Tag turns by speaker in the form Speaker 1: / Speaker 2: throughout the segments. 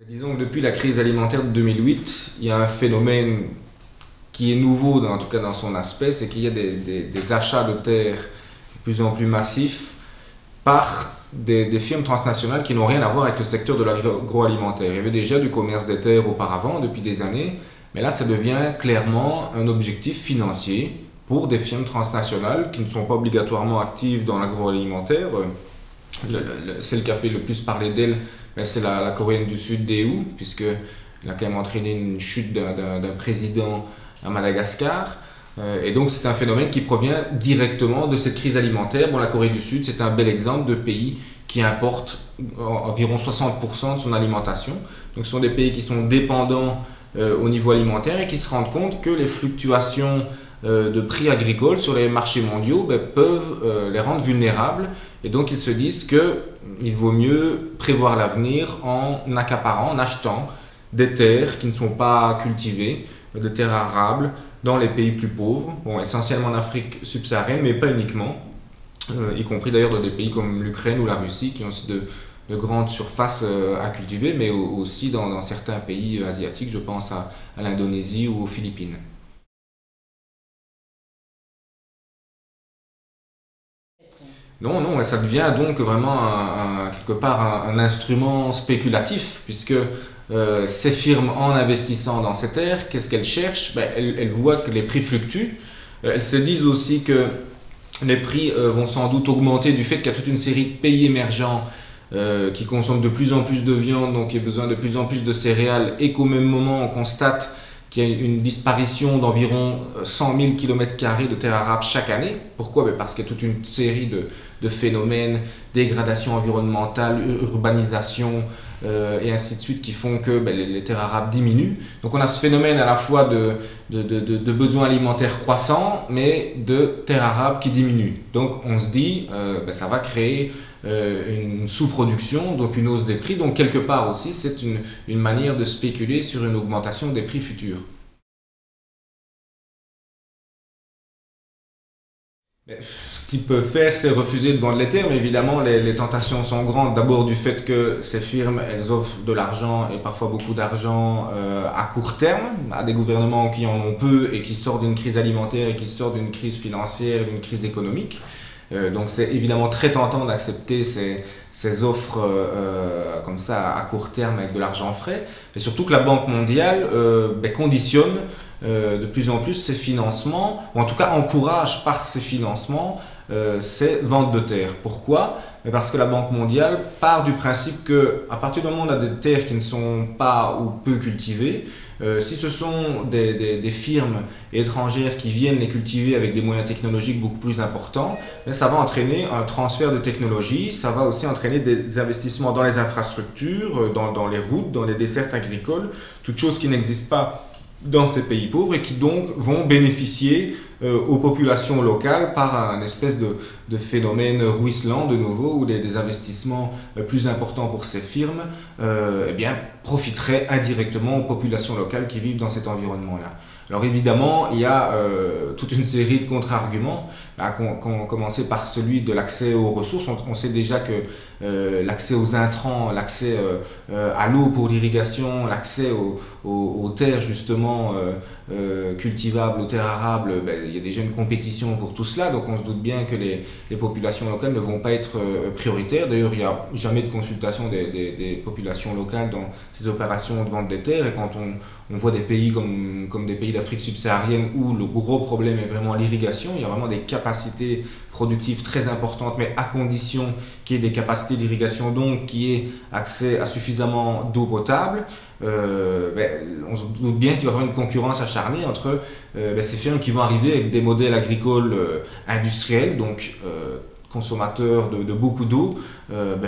Speaker 1: Disons que depuis la crise alimentaire de 2008, il y a un phénomène qui est nouveau, en tout cas dans son aspect, c'est qu'il y a des achats de terres de plus en plus massifs par des firmes transnationales qui n'ont rien à voir avec le secteur de l'agroalimentaire. Il y avait déjà du commerce des terres auparavant, depuis des années, mais là ça devient clairement un objectif financier pour des firmes transnationales qui ne sont pas obligatoirement actives dans l'agroalimentaire. Celle qui a fait le plus parler d'elle, c'est la Coréenne du Sud, Daewoo, puisqu'elle a quand même entraîné une chute d'un président à Madagascar. Et donc c'est un phénomène qui provient directement de cette crise alimentaire. Bon, la Corée du Sud, c'est un bel exemple de pays qui importe environ 60% de son alimentation. Donc ce sont des pays qui sont dépendants au niveau alimentaire et qui se rendent compte que les fluctuations de prix agricoles sur les marchés mondiaux peuvent les rendre vulnérables. Et donc ils se disent qu'il vaut mieux prévoir l'avenir en accaparant, en achetant des terres qui ne sont pas cultivées, des terres arables, dans les pays plus pauvres, bon, essentiellement en Afrique subsaharienne, mais pas uniquement, y compris d'ailleurs dans des pays comme l'Ukraine ou la Russie, qui ont aussi de grandes surfaces à cultiver, mais aussi dans certains pays asiatiques, je pense à l'Indonésie ou aux Philippines. Non, non, ça devient donc vraiment quelque part un instrument spéculatif, puisque ces firmes, en investissant dans ces terres, qu'est-ce qu'elles cherchent? Elles voient que les prix fluctuent. Elles se disent aussi que les prix vont sans doute augmenter du fait qu'il y a toute une série de pays émergents qui consomment de plus en plus de viande, donc il y a besoin de plus en plus de céréales, et qu'au même moment on constate qu'il y a une disparition d'environ 100 000 km² de terres arables chaque année. Pourquoi? Parce qu'il y a toute une série de phénomènes, dégradation environnementale, urbanisation et ainsi de suite, qui font que les terres arables diminuent. Donc on a ce phénomène à la fois de besoins alimentaires croissants, mais de terres arables qui diminuent. Donc on se dit, ça va créer une sous-production, donc une hausse des prix. Donc quelque part aussi, c'est une manière de spéculer sur une augmentation des prix futurs. Ce qu'ils peuvent faire, c'est refuser de vendre les terres, mais évidemment, les tentations sont grandes. D'abord du fait que ces firmes, elles offrent de l'argent, et parfois beaucoup d'argent, à court terme, à des gouvernements qui en ont peu et qui sortent d'une crise alimentaire et qui sortent d'une crise financière, d'une crise économique. Donc c'est évidemment très tentant d'accepter ces offres comme ça à court terme avec de l'argent frais. Et surtout que la Banque mondiale conditionne de plus en plus ces financements, ou en tout cas encourage par ces financements ces ventes de terres. Pourquoi? Parce que la Banque mondiale part du principe qu'à partir du moment où on a des terres qui ne sont pas ou peu cultivées, si ce sont des firmes étrangères qui viennent les cultiver avec des moyens technologiques beaucoup plus importants, ça va entraîner un transfert de technologie, ça va aussi entraîner des investissements dans les infrastructures, dans les routes, dans les dessertes agricoles, toutes choses qui n'existent pas dans ces pays pauvres et qui donc vont bénéficier aux populations locales par un espèce de phénomène ruisselant de nouveau, où des investissements plus importants pour ces firmes profiteraient indirectement aux populations locales qui vivent dans cet environnement-là. Alors évidemment, il y a toute une série de contre-arguments, commencer par celui de l'accès aux ressources. On sait déjà que l'accès aux intrants, l'accès à l'eau pour l'irrigation, l'accès aux terres justement cultivables, aux terres arables, il y a déjà une compétition pour tout cela, donc on se doute bien que les populations locales ne vont pas être prioritaires. D'ailleurs, il n'y a jamais de consultation des populations locales dans ces opérations de vente des terres, et quand on voit des pays comme des pays d'Afrique subsaharienne où le gros problème est vraiment l'irrigation, il y a vraiment des capacités productives très importantes, mais à condition qu'il y ait des capacités d'irrigation, donc qu'il y ait accès à suffisamment d'eau potable. On se doute bien qu'il va y avoir une concurrence acharnée entre ces firmes qui vont arriver avec des modèles agricoles industriels, donc consommateurs de beaucoup d'eau,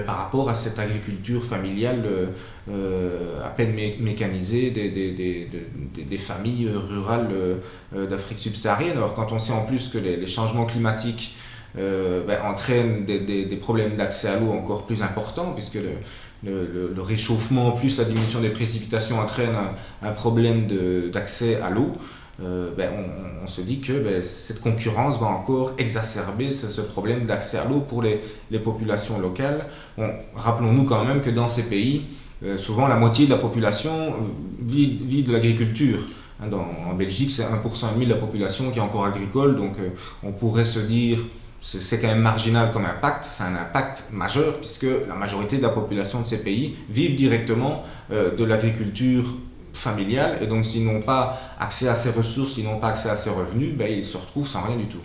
Speaker 1: par rapport à cette agriculture familiale à peine mécanisée des familles rurales d'Afrique subsaharienne. Alors quand on sait en plus que les changements climatiques entraînent des problèmes d'accès à l'eau encore plus importants, puisque le réchauffement plus la diminution des précipitations entraîne un problème d'accès à l'eau. On se dit que cette concurrence va encore exacerber ce problème d'accès à l'eau pour les populations locales. Rappelons-nous quand même que dans ces pays, souvent la moitié de la population vit de l'agriculture. En Belgique, c'est 1,5% de la population qui est encore agricole, donc on pourrait se dire c'est quand même marginal comme impact, c'est un impact majeur puisque la majorité de la population de ces pays vivent directement de l'agriculture familiale et donc s'ils n'ont pas accès à ces ressources, s'ils n'ont pas accès à ces revenus, ben, ils se retrouvent sans rien du tout.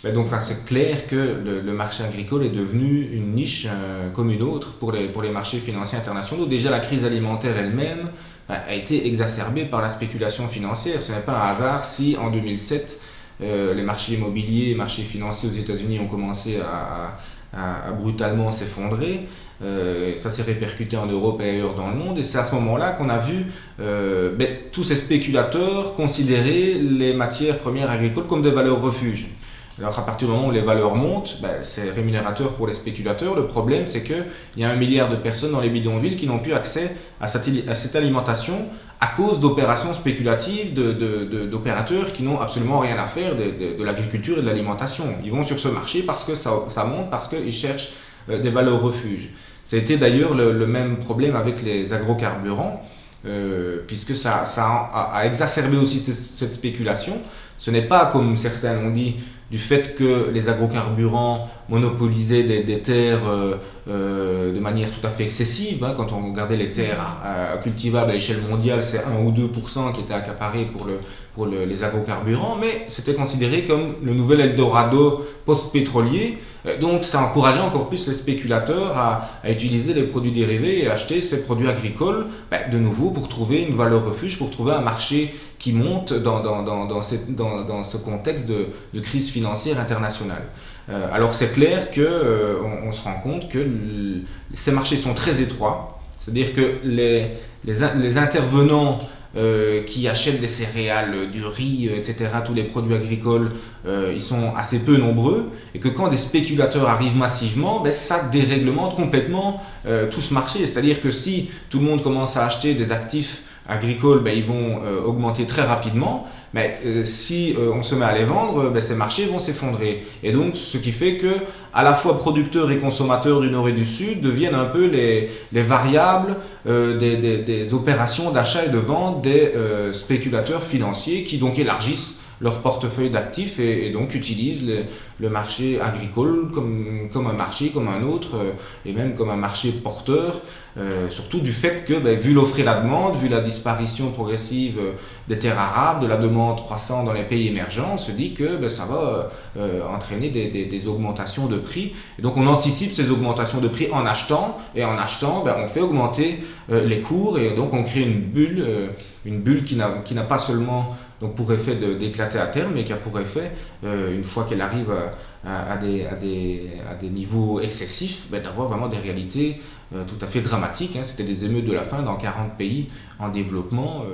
Speaker 1: Ben donc, c'est clair que le marché agricole est devenu une niche comme une autre pour les marchés financiers internationaux. Déjà, la crise alimentaire elle-même a été exacerbée par la spéculation financière. Ce n'est pas un hasard si en 2007, les marchés immobiliers, les marchés financiers aux États-Unis ont commencé à brutalement s'effondrer. Ça s'est répercuté en Europe et ailleurs dans le monde. Et c'est à ce moment-là qu'on a vu tous ces spéculateurs considérer les matières premières agricoles comme des valeurs refuges. Alors à partir du moment où les valeurs montent, c'est rémunérateur pour les spéculateurs. Le problème, c'est qu'il y a 1 milliard de personnes dans les bidonvilles qui n'ont plus accès à cette alimentation à cause d'opérations spéculatives, d'opérateurs qui n'ont absolument rien à faire de l'agriculture et de l'alimentation. Ils vont sur ce marché parce que ça monte, parce qu'ils cherchent des valeurs refuges. Ça a été d'ailleurs le même problème avec les agrocarburants, puisque ça a exacerbé aussi cette spéculation. Ce n'est pas, comme certains l'ont dit, du fait que les agrocarburants monopolisaient des terres de manière tout à fait excessive. Quand on regardait les terres cultivables à l'échelle mondiale, c'est 1 ou 2% qui étaient accaparés pour les agrocarburants, mais c'était considéré comme le nouvel Eldorado post-pétrolier. Donc ça encourageait encore plus les spéculateurs à utiliser les produits dérivés et acheter ces produits agricoles, de nouveau pour trouver une valeur refuge, pour trouver un marché qui monte dans ce contexte de crise financière internationale. Alors c'est clair qu'on se rend compte que ces marchés sont très étroits, c'est-à-dire que les intervenants qui achètent des céréales, du riz, etc., tous les produits agricoles, ils sont assez peu nombreux, et que quand des spéculateurs arrivent massivement, ça déréglemente complètement tout ce marché. C'est-à-dire que si tout le monde commence à acheter des actifs agricoles, ils vont augmenter très rapidement, mais si on se met à les vendre, ces marchés vont s'effondrer. Et donc, ce qui fait que à la fois producteurs et consommateurs du Nord et du Sud deviennent un peu les variables des opérations d'achat et de vente des spéculateurs financiers qui donc élargissent leur portefeuille d'actifs et donc utilisent le marché agricole comme un marché, comme un autre, et même comme un marché porteur, surtout du fait que, vu l'offre et la demande, vu la disparition progressive des terres arables, de la demande croissante dans les pays émergents, on se dit que ça va entraîner des augmentations de prix. Et donc on anticipe ces augmentations de prix en achetant, et en achetant, on fait augmenter les cours, et donc on crée une bulle qui n'a pas seulement donc pour effet d'éclater à terme, mais qui a pour effet, une fois qu'elle arrive à des niveaux excessifs, d'avoir vraiment des réalités tout à fait dramatiques. C'était des émeutes de la faim dans 40 pays en développement.